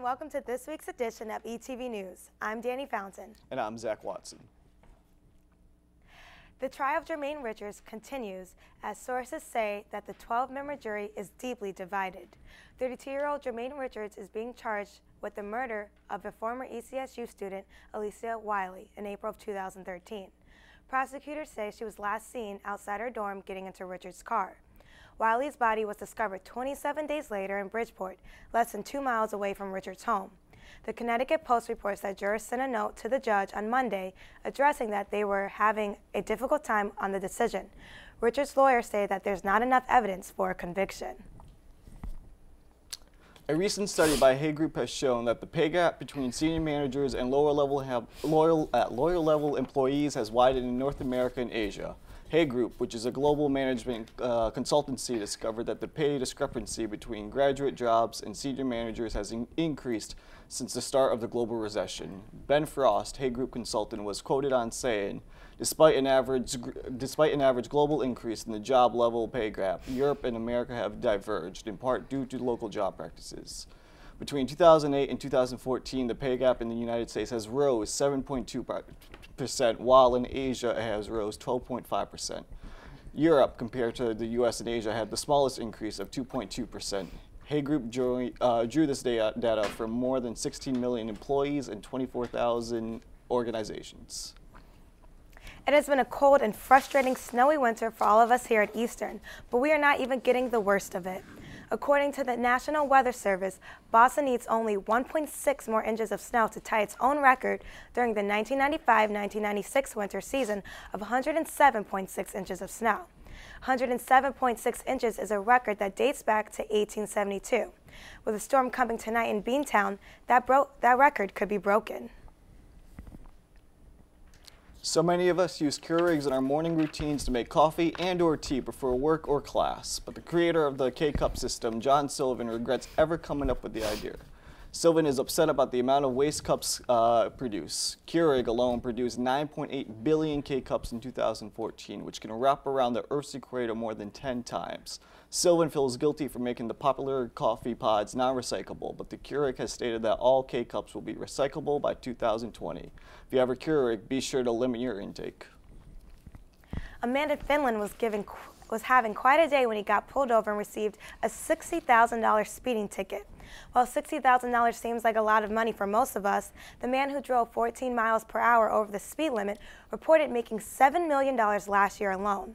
welcome to this week's edition of ETV News. I'm Danny Fountain. And I'm Zach Watson. The trial of Jermaine Richards continues as sources say that the 12-member jury is deeply divided. 32-year-old Jermaine Richards is being charged with the murder of a former ECSU student, Alicia Wiley, in April of 2013. Prosecutors say she was last seen outside her dorm getting into Richards' car. Wiley's body was discovered 27 days later in Bridgeport, less than 2 miles away from Richards' home. The Connecticut Post reports that jurors sent a note to the judge on Monday addressing that they were having a difficult time on the decision. Richards' lawyers say that there's not enough evidence for a conviction. A recent study by Hay Group has shown that the pay gap between senior managers and lower level employees has widened in North America and Asia. Hay Group, which is a global management consultancy, discovered that the pay discrepancy between graduate jobs and senior managers has increased since the start of the global recession. Ben Frost, Hay Group consultant, was quoted on saying, despite an average global increase in the job level pay gap, Europe and America have diverged, in part due to local job practices. Between 2008 and 2014, the pay gap in the United States has rose 7.2%, while in Asia it has rose 12.5%. Europe, compared to the U.S. and Asia, had the smallest increase of 2.2%. Hay Group drew this data from more than 16 million employees and 24,000 organizations. It has been a cold and frustrating snowy winter for all of us here at Eastern, but we are not even getting the worst of it. According to the National Weather Service, Boston needs only 1.6 more inches of snow to tie its own record during the 1995-1996 winter season of 107.6 inches of snow. 107.6 inches is a record that dates back to 1872. With a storm coming tonight in Beantown, that record could be broken. So many of us use Keurigs in our morning routines to make coffee and or tea before work or class, but the creator of the K-Cup system, John Sylvan, regrets ever coming up with the idea. Sylvan is upset about the amount of waste cups produced. Keurig alone produced 9.8 billion K-Cups in 2014, which can wrap around the Earth's equator more than 10 times. Sylvan feels guilty for making the popular coffee pods non-recyclable, but the Keurig has stated that all K-Cups will be recyclable by 2020. If you have a Keurig, be sure to limit your intake. A man in Finland was having quite a day when he got pulled over and received a $60,000 speeding ticket. While $60,000 seems like a lot of money for most of us, the man who drove 14 miles per hour over the speed limit reported making $7 million last year alone.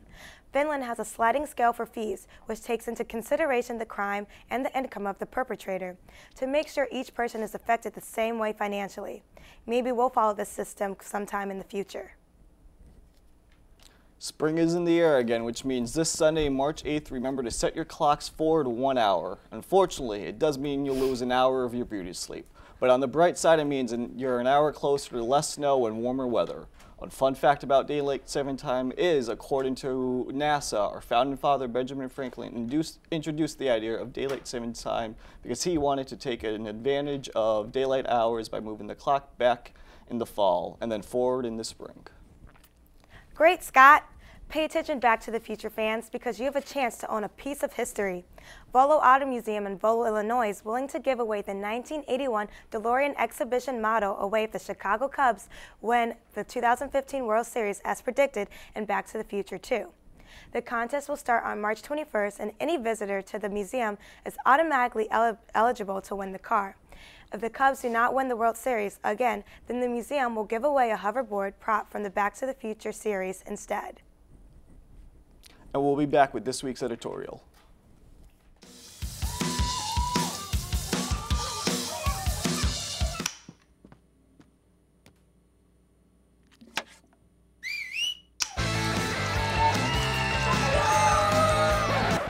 Finland has a sliding scale for fees, which takes into consideration the crime and the income of the perpetrator, to make sure each person is affected the same way financially. Maybe we'll follow this system sometime in the future. Spring is in the air again, which means this Sunday, March 8th, remember to set your clocks forward 1 hour. Unfortunately, it does mean you'll lose an hour of your beauty sleep. But on the bright side, it means you're an hour closer to less snow and warmer weather. One fun fact about daylight saving time is, according to NASA, our founding father Benjamin Franklin introduced the idea of daylight saving time because he wanted to take an advantage of daylight hours by moving the clock back in the fall and then forward in the spring. Great, Scott! Pay attention, Back to the Future fans, because you have a chance to own a piece of history. Volo Auto Museum in Volo, Illinois is willing to give away the 1981 DeLorean exhibition model away if the Chicago Cubs win the 2015 World Series as predicted in Back to the Future 2. The contest will start on March 21st, and any visitor to the museum is automatically eligible to win the car. If the Cubs do not win the World Series again, then the museum will give away a hoverboard prop from the Back to the Future series instead. And we'll be back with this week's editorial.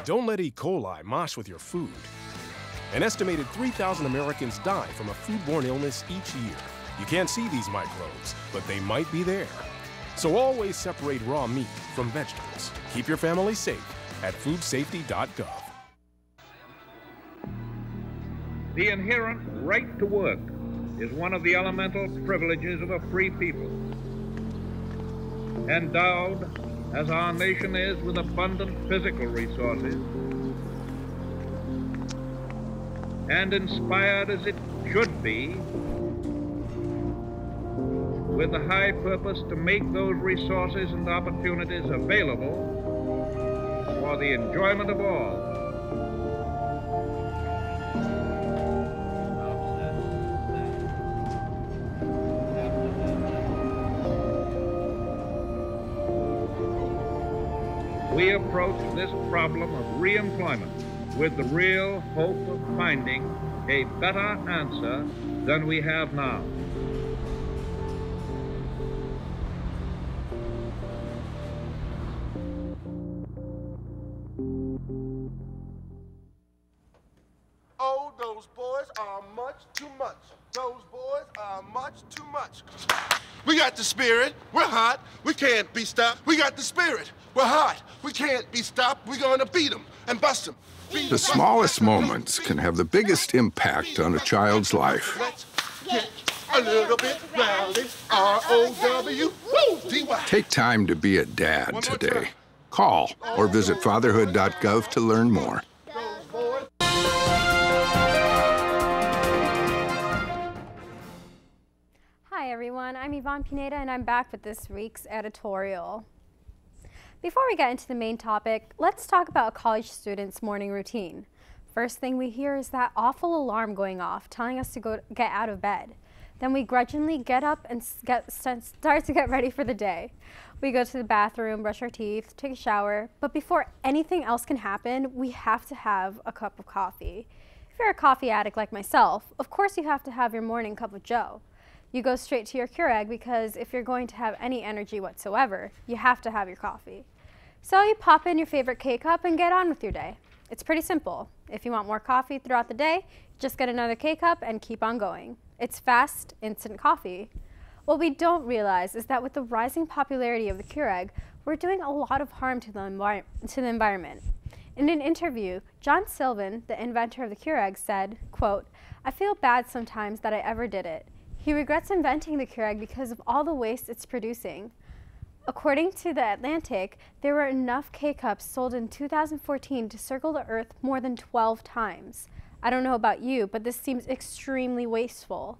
Don't let E. coli mosh with your food. An estimated 3,000 Americans die from a foodborne illness each year. You can't see these microbes, but they might be there. So always separate raw meat from vegetables. Keep your family safe at foodsafety.gov. The inherent right to work is one of the elemental privileges of a free people. Endowed, as our nation is, with abundant physical resources, and inspired as it should be, with the high purpose to make those resources and opportunities available for the enjoyment of all. We approach this problem of reemployment with the real hope of finding a better answer than we have now. Oh, those boys are much too much. Those boys are much too much. We got the spirit. We're hot. We can't be stopped. We got the spirit. We're hot. We can't be stopped. We're going to beat them and bust them. The smallest moments can have the biggest impact on a child's life. Let's get a little bit rowdy. R-O-W-D-Y. Take time to be a dad today. Call or visit fatherhood.gov to learn more. Hi everyone, I'm Yvonne Pineda and I'm back with this week's editorial. Before we get into the main topic, let's talk about a college student's morning routine. First thing we hear is that awful alarm going off, telling us to get out of bed. Then we grudgingly get up and start to get ready for the day. We go to the bathroom, brush our teeth, take a shower, but before anything else can happen, we have to have a cup of coffee. If you're a coffee addict like myself, of course you have to have your morning cup of joe. You go straight to your Keurig because if you're going to have any energy whatsoever, you have to have your coffee. So you pop in your favorite K-Cup and get on with your day. It's pretty simple. If you want more coffee throughout the day, just get another K-Cup and keep on going. It's fast, instant coffee. What we don't realize is that with the rising popularity of the Keurig, we're doing a lot of harm to the environment. In an interview, John Sylvan, the inventor of the Keurig, said, quote, "I feel bad sometimes that I ever did it." He regrets inventing the Keurig because of all the waste it's producing. According to The Atlantic, there were enough K-Cups sold in 2014 to circle the Earth more than 12 times. I don't know about you, but this seems extremely wasteful.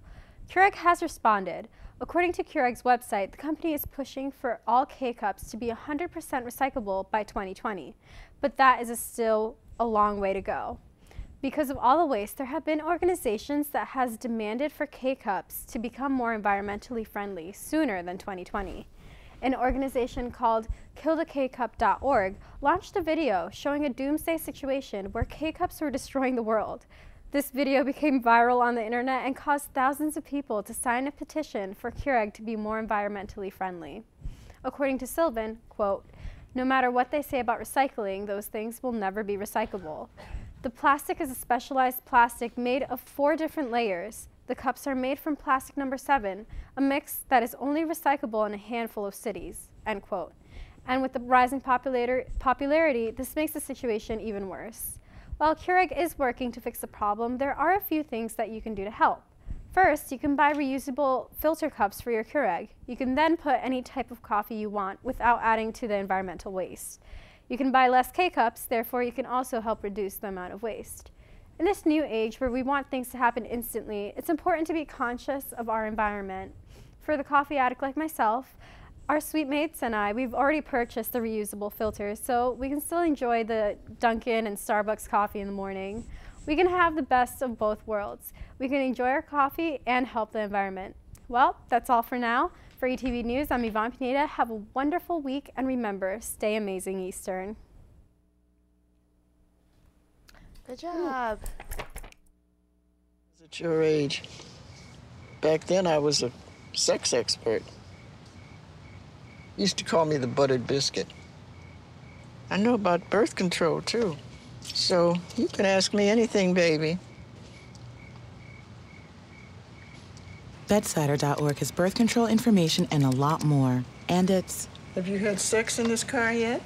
Keurig has responded. According to Keurig's website, the company is pushing for all K-Cups to be 100% recyclable by 2020, but that is still a long way to go. Because of all the waste, there have been organizations that has demanded for K-Cups to become more environmentally friendly sooner than 2020. An organization called killthekcup.org launched a video showing a doomsday situation where K-Cups were destroying the world. This video became viral on the internet and caused thousands of people to sign a petition for Keurig to be more environmentally friendly. According to Sylvan, quote, "No matter what they say about recycling, those things will never be recyclable. The plastic is a specialized plastic made of 4 different layers. The cups are made from plastic number 7, a mix that is only recyclable in a handful of cities," end quote. And with the rising popularity, this makes the situation even worse. While Keurig is working to fix the problem, there are a few things that you can do to help. First, you can buy reusable filter cups for your Keurig. You can then put any type of coffee you want without adding to the environmental waste. You can buy less K-Cups, therefore you can also help reduce the amount of waste. In this new age where we want things to happen instantly, it's important to be conscious of our environment. For the coffee addict like myself, our sweet mates and I, we've already purchased the reusable filters, so we can still enjoy the Dunkin' and Starbucks coffee in the morning. We can have the best of both worlds. We can enjoy our coffee and help the environment. Well, that's all for now. For ETV News, I'm Yvonne Pineda. Have a wonderful week, and remember, stay amazing, Eastern. Good job. At your age. Back then, I was a sex expert. Used to call me the buttered biscuit. I know about birth control, too. So you can ask me anything, baby. Bedsider.org has birth control information and a lot more. And it's... Have you had sex in this car yet?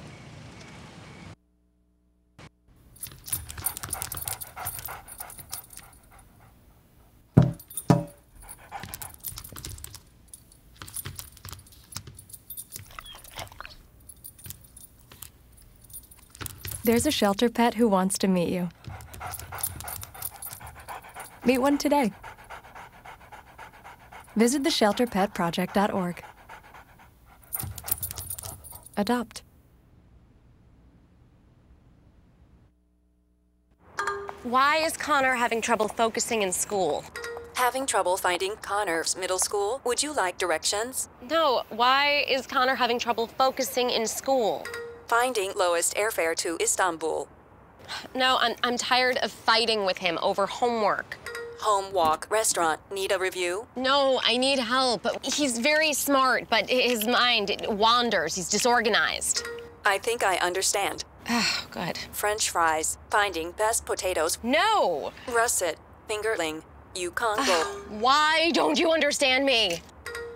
There's a shelter pet who wants to meet you. Meet one today. Visit theshelterpetproject.org. Adopt. Why is Connor having trouble focusing in school? Having trouble finding Connor's middle school? Would you like directions? No, why is Connor having trouble focusing in school? Finding lowest airfare to Istanbul. No, I'm tired of fighting with him over homework. Home, walk, restaurant. Need a review? No, I need help. He's very smart, but his mind wanders. He's disorganized. I think I understand. Oh, good. French fries. Finding best potatoes. No! Russet. Fingerling. Yukon Bowl. Why don't you understand me?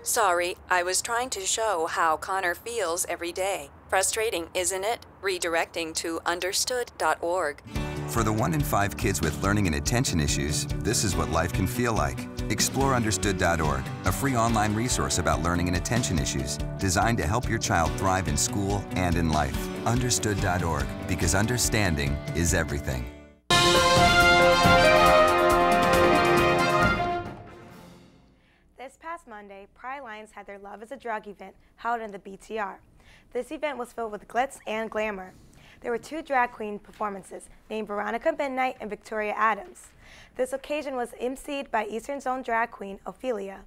Sorry, I was trying to show how Connor feels every day. Frustrating, isn't it? Redirecting to understood.org. For the 1 in 5 kids with learning and attention issues, this is what life can feel like. Explore understood.org, a free online resource about learning and attention issues, designed to help your child thrive in school and in life. Understood.org, because understanding is everything. This past Monday, Pride Lions had their Love is a Drug event held in the BTR. This event was filled with glitz and glamour. There were 2 drag queen performances named Veronica Midnight and Victoria Adams. This occasion was emceed by Eastern's own drag queen, Ophelia.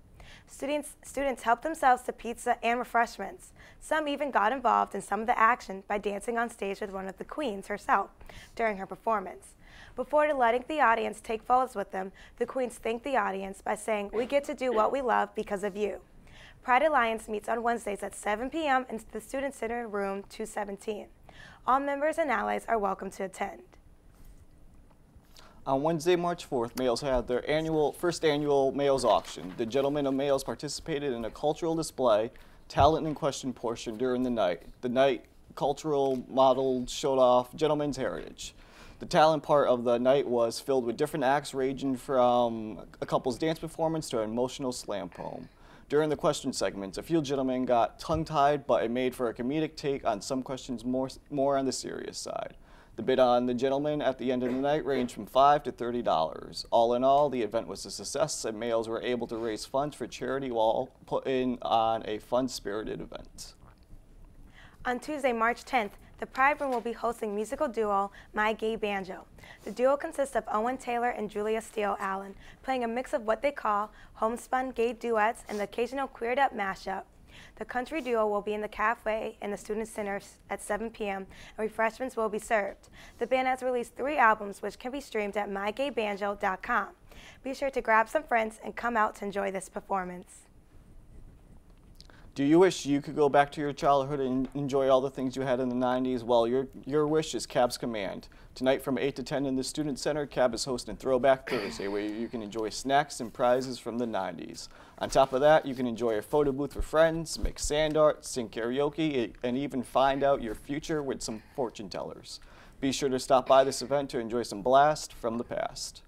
Students helped themselves to pizza and refreshments. Some even got involved in some of the action by dancing on stage with one of the queens herself during her performance. Before letting the audience take photos with them, the queens thanked the audience by saying, "We get to do what we love because of you." Pride Alliance meets on Wednesdays at 7 p.m. in the Student Center Room 217. All members and allies are welcome to attend. On Wednesday, March 4th, males had their first annual males auction. The gentlemen of males participated in a cultural display, talent and question portion during the night. The night cultural model showed off gentlemen's heritage. The talent part of the night was filled with different acts ranging from a couple's dance performance to an emotional slam poem. During the question segments, a few gentlemen got tongue-tied, but it made for a comedic take on some questions more on the serious side. The bid on the gentlemen at the end of the night ranged from $5 to $30. All in all, the event was a success, and males were able to raise funds for charity while putting on a fun-spirited event. On Tuesday, March 10th, the Pride Room will be hosting musical duo My Gay Banjo. The duo consists of Owen Taylor and Julia Steele Allen, playing a mix of what they call homespun gay duets and the occasional queered up mashup. The country duo will be in the cafe in the Student Center at 7 p.m. and refreshments will be served. The band has released 3 albums which can be streamed at mygaybanjo.com. Be sure to grab some friends and come out to enjoy this performance. Do you wish you could go back to your childhood and enjoy all the things you had in the 90s? Well, your wish is CAB's command. Tonight from 8 to 10 in the Student Center, CAB is hosting Throwback Thursday, where you can enjoy snacks and prizes from the 90s. On top of that, you can enjoy a photo booth with friends, make sand art, sing karaoke, and even find out your future with some fortune tellers. Be sure to stop by this event to enjoy some blast from the past.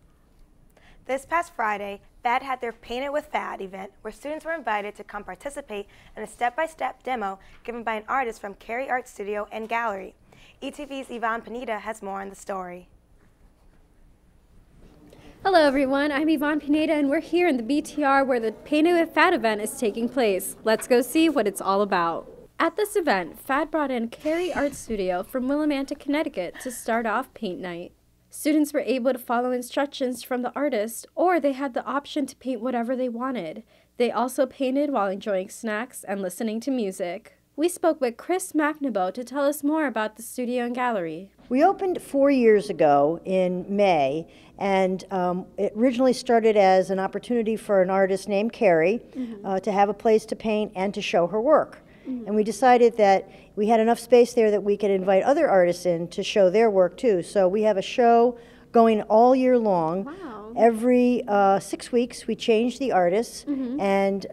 This past Friday, FAD had their Paint It With FAD event, where students were invited to come participate in a step-by-step demo given by an artist from Cary Art Studio and Gallery. ETV's Yvonne Pineda has more on the story. Hello everyone, I'm Yvonne Pineda and we're here in the BTR where the Paint It With FAD event is taking place. Let's go see what it's all about. At this event, FAD brought in Cary Art Studio from Willimantic, Connecticut to start off paint night. Students were able to follow instructions from the artist, or they had the option to paint whatever they wanted. They also painted while enjoying snacks and listening to music. We spoke with Chris McNaboe to tell us more about the studio and gallery. We opened 4 years ago in May, and it originally started as an opportunity for an artist named Cary to have a place to paint and to show her work. And we decided that we had enough space there that we could invite other artists in to show their work too. So we have a show going all year long. Wow. Every 6 weeks we change the artists, and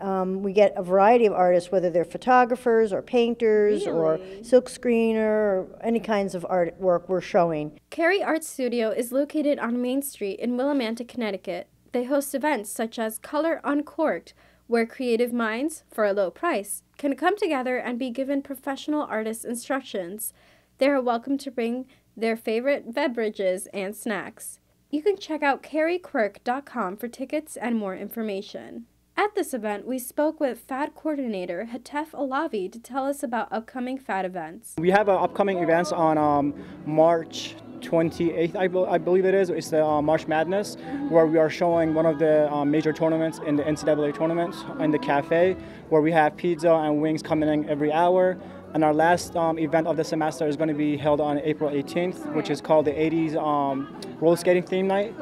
we get a variety of artists, whether they're photographers or painters or silkscreener or any kinds of artwork we're showing. Cary Art Studio is located on Main Street in Willimantic, Connecticut. They host events such as Color Uncorked, where creative minds, for a low price, can come together and be given professional artist instructions. They are welcome to bring their favorite beverages and snacks. You can check out caryquirk.com for tickets and more information. At this event, we spoke with FAD coordinator Hatef Alavi to tell us about upcoming FAD events. We have upcoming events on March 28th, I believe it is. It's the March Madness, where we are showing one of the major tournaments in the NCAA tournament in the cafe, where we have pizza and wings coming in every hour. And our last event of the semester is going to be held on April 18th, which is called the 80s roller skating theme night,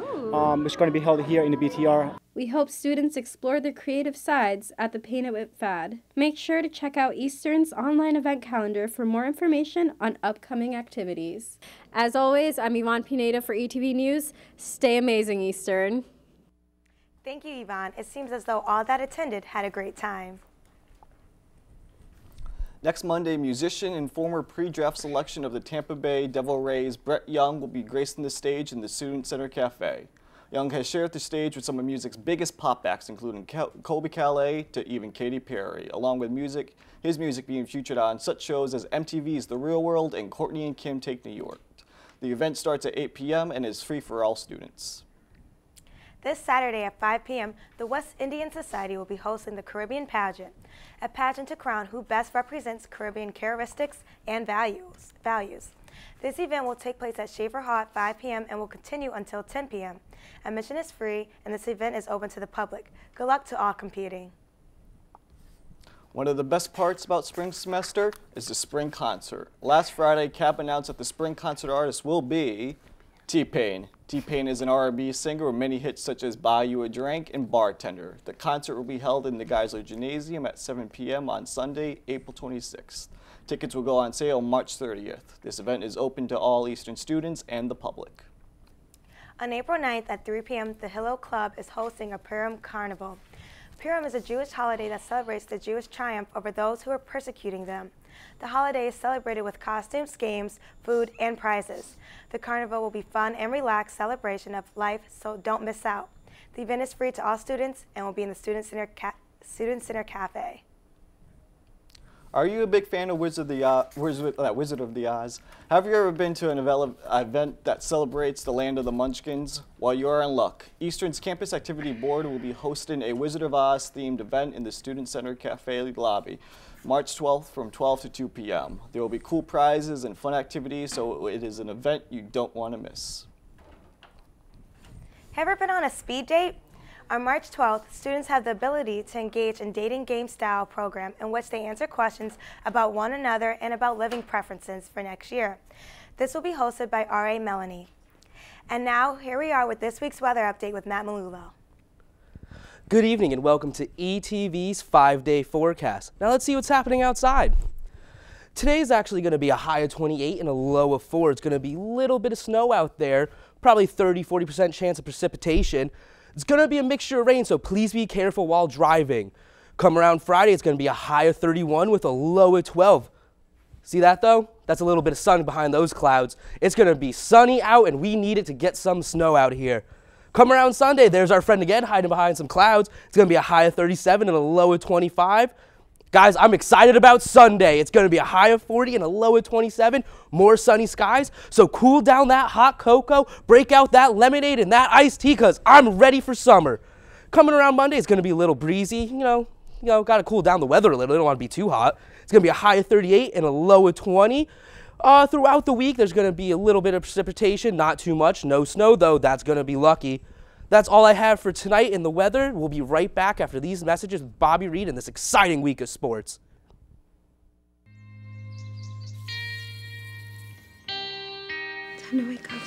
which is going to be held here in the BTR. We hope students explore their creative sides at the Paint It With FAD. Make sure to check out Eastern's online event calendar for more information on upcoming activities. As always, I'm Yvonne Pineda for ETV News. Stay amazing, Eastern. Thank you, Yvonne. It seems as though all that attended had a great time. Next Monday, musician and former pre-draft selection of the Tampa Bay Devil Rays, Brett Young, will be gracing the stage in the Student Center Cafe. Young has shared the stage with some of music's biggest pop acts, including Colby Calais to even Katy Perry, along with his music being featured on such shows as MTV's The Real World and Courtney and Kim Take New York. The event starts at 8 p.m. and is free for all students. This Saturday at 5 p.m., the West Indian Society will be hosting the Caribbean Pageant, a pageant to crown who best represents Caribbean characteristics and values. This event will take place at Schaefer Hall at 5 p.m. and will continue until 10 p.m. Admission is free, and this event is open to the public. Good luck to all competing. One of the best parts about spring semester is the spring concert. Last Friday, CAP announced that the spring concert artist will be T-Pain. T-Pain is an R&B singer with many hits such as Buy You a Drink and Bartender. The concert will be held in the Geisler Gymnasium at 7 p.m. on Sunday, April 26th. Tickets will go on sale March 30th. This event is open to all Eastern students and the public. On April 9th at 3 p.m., the Hillel Club is hosting a Purim Carnival. Purim is a Jewish holiday that celebrates the Jewish triumph over those who are persecuting them. The holiday is celebrated with costumes, games, food, and prizes. The carnival will be fun and relaxed celebration of life, so don't miss out. The event is free to all students and will be in the Student Center Cafe. Are you a big fan of Wizard of the Oz? Have you ever been to an event that celebrates the land of the Munchkins? Well, you are in luck. Eastern's Campus Activity Board will be hosting a Wizard of Oz themed event in the Student Center Cafe lobby, March 12th from 12 to 2 p.m. There will be cool prizes and fun activities, so it is an event you don't want to miss. Have you ever been on a speed date? On March 12th, students have the ability to engage in dating game style program in which they answer questions about one another and about living preferences for next year. This will be hosted by R.A. Melanie. And now, here we are with this week's weather update with Matt Malullo. Good evening and welcome to ETV's 5-day forecast. Now let's see what's happening outside. Today is actually going to be a high of 28 and a low of 4. It's going to be a little bit of snow out there, probably 30–40% chance of precipitation. It's going to be a mixture of rain, so please be careful while driving. Come around Friday, it's going to be a high of 31 with a low of 12. See that though? That's a little bit of sun behind those clouds. It's going to be sunny out and we need it to get some snow out here. Come around Sunday, there's our friend again hiding behind some clouds. It's going to be a high of 37 and a low of 25. Guys, I'm excited about Sunday. It's going to be a high of 40 and a low of 27. More sunny skies. So cool down that hot cocoa, break out that lemonade and that iced tea because I'm ready for summer. Coming around Monday, it's going to be a little breezy. You know, got to cool down the weather a little. It don't want to be too hot. It's going to be a high of 38 and a low of 20. Throughout the week, there's going to be a little bit of precipitation. Not too much. No snow, though. That's going to be lucky. That's all I have for tonight in the weather. We'll be right back after these messages with Bobby Reed in this exciting week of sports. Time to wake up.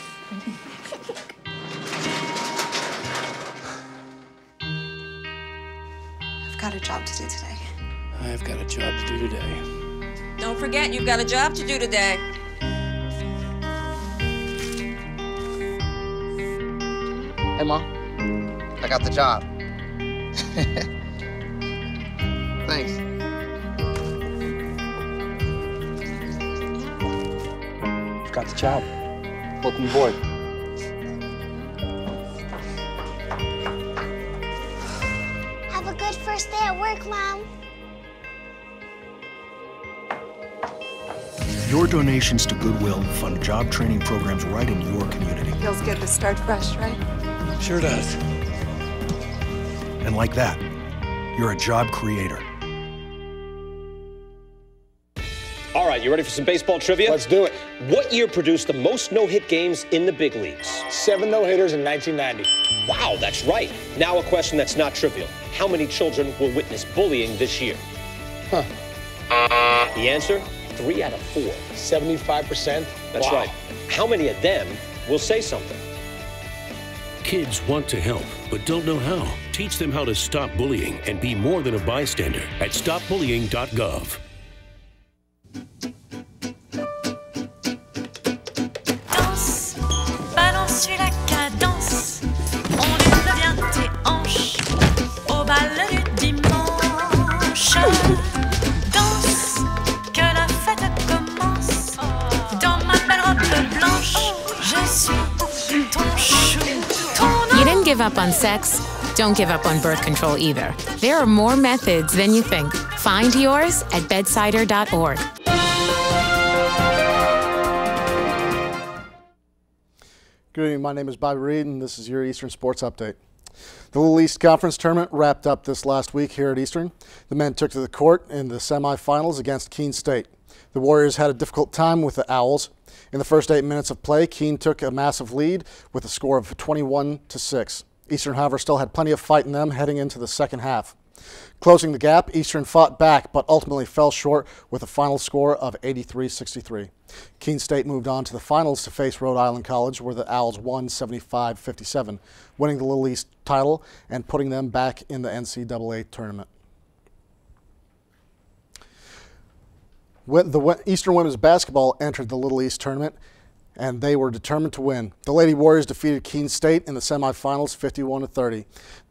I've got a job to do today. I've got a job to do today. Don't forget, you've got a job to do today. Hey, Mom. I got the job. Thanks. Got the job. Welcome aboard. Have a good first day at work, Mom. Your donations to Goodwill fund job training programs right in your community. Feels good to start fresh, right? Sure does. And like that, you're a job creator. All right, you ready for some baseball trivia? Let's do it. What year produced the most no-hit games in the big leagues? 7 no-hitters in 1990. Wow, that's right. Now a question that's not trivial. How many children will witness bullying this year? Huh. The answer, 3 out of 4. 75%? That's Wow. right. How many of them will say something? Kids want to help, but don't know how. Teach them how to stop bullying and be more than a bystander at stopbullying.gov. Danse, balance, suis la cadence. On lève bien tes hanches au bal du dimanche. Danse, que la fête commence. Dans ma belle robe blanche, je suis ton chou. You didn't give up on sex. Don't give up on birth control either. There are more methods than you think. Find yours at bedsider.org. Good evening, my name is Bobby Reed and this is your Eastern Sports Update. The Little East Conference Tournament wrapped up this last week here at Eastern. The men took to the court in the semifinals against Keene State. The Warriors had a difficult time with the Owls. In the first 8 minutes of play, Keene took a massive lead with a score of 21-6. Eastern, however, still had plenty of fight in them heading into the second half. Closing the gap, Eastern fought back but ultimately fell short with a final score of 83-63. Keene State moved on to the finals to face Rhode Island College, where the Owls won 75-57, winning the Little East title and putting them back in the NCAA tournament. The Eastern women's basketball entered the Little East tournament, and they were determined to win. The Lady Warriors defeated Keene State in the semifinals 51-30.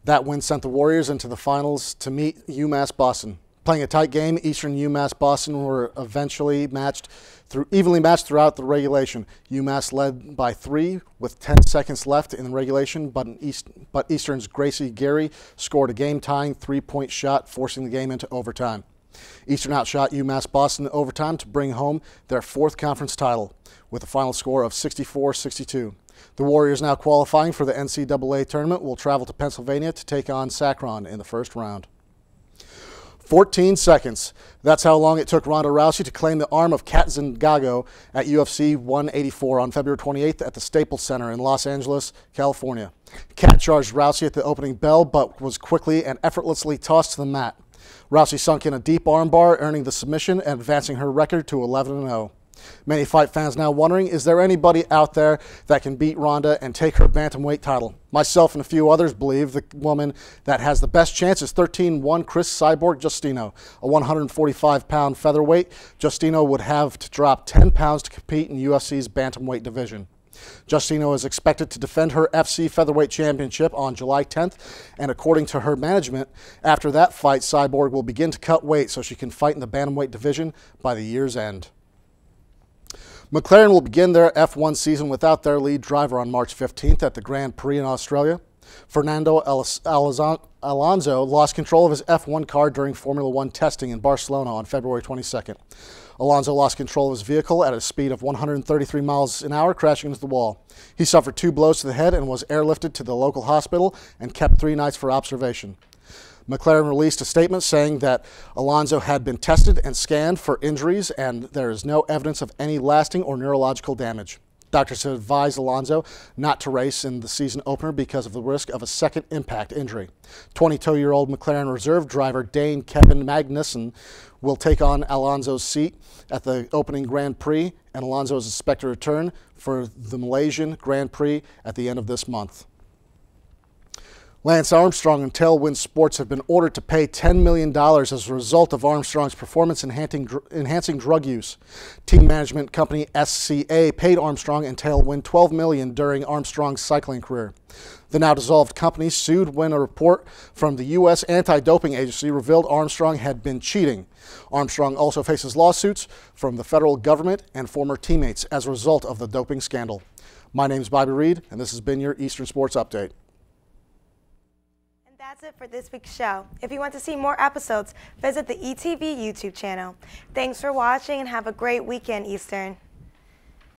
That win sent the Warriors into the finals to meet UMass Boston. Playing a tight game, Eastern and UMass Boston were eventually evenly matched throughout the regulation. UMass led by 3 with 10 seconds left in the regulation, but Eastern's Gracie Gary scored a game-tying 3-point shot, forcing the game into overtime. Eastern outshot UMass Boston in overtime to bring home their 4th conference title with a final score of 64-62. The Warriors, now qualifying for the NCAA tournament, will travel to Pennsylvania to take on Sacron in the first round. 14 seconds. That's how long it took Ronda Rousey to claim the arm of Kat Zingano at UFC 184 on February 28th at the Staples Center in Los Angeles, California. Kat charged Rousey at the opening bell but was quickly and effortlessly tossed to the mat. Rousey sunk in a deep armbar, earning the submission and advancing her record to 11-0. Many fight fans now wondering, is there anybody out there that can beat Ronda and take her bantamweight title? Myself and a few others believe the woman that has the best chance is 13-1 Chris Cyborg Justino, a 145-pound featherweight. Justino would have to drop 10 pounds to compete in UFC's bantamweight division. Justino is expected to defend her FC Featherweight Championship on July 10th, and according to her management, after that fight, Cyborg will begin to cut weight so she can fight in the bantamweight division by the year's end. McLaren will begin their F1 season without their lead driver on March 15th at the Grand Prix in Australia. Fernando Alonso lost control of his F1 car during Formula One testing in Barcelona on February 22nd. Alonso lost control of his vehicle at a speed of 133 miles an hour, crashing into the wall. He suffered 2 blows to the head and was airlifted to the local hospital and kept 3 nights for observation. McLaren released a statement saying that Alonso had been tested and scanned for injuries and there is no evidence of any lasting or neurological damage. Doctors have advised Alonso not to race in the season opener because of the risk of a second impact injury. 22-year-old McLaren reserve driver Dane Kevin Magnussen will take on Alonso's seat at the opening Grand Prix, and Alonso is expected to return for the Malaysian Grand Prix at the end of this month. Lance Armstrong and Tailwind Sports have been ordered to pay $10 million as a result of Armstrong's performance-enhancing drug use. Team management company SCA paid Armstrong and Tailwind $12 million during Armstrong's cycling career. The now-dissolved company sued when a report from the U.S. Anti-Doping Agency revealed Armstrong had been cheating. Armstrong also faces lawsuits from the federal government and former teammates as a result of the doping scandal. My name is Bobby Reed, and this has been your Eastern Sports Update. That's it for this week's show. If you want to see more episodes, visit the ETV YouTube channel. Thanks for watching and have a great weekend, Eastern.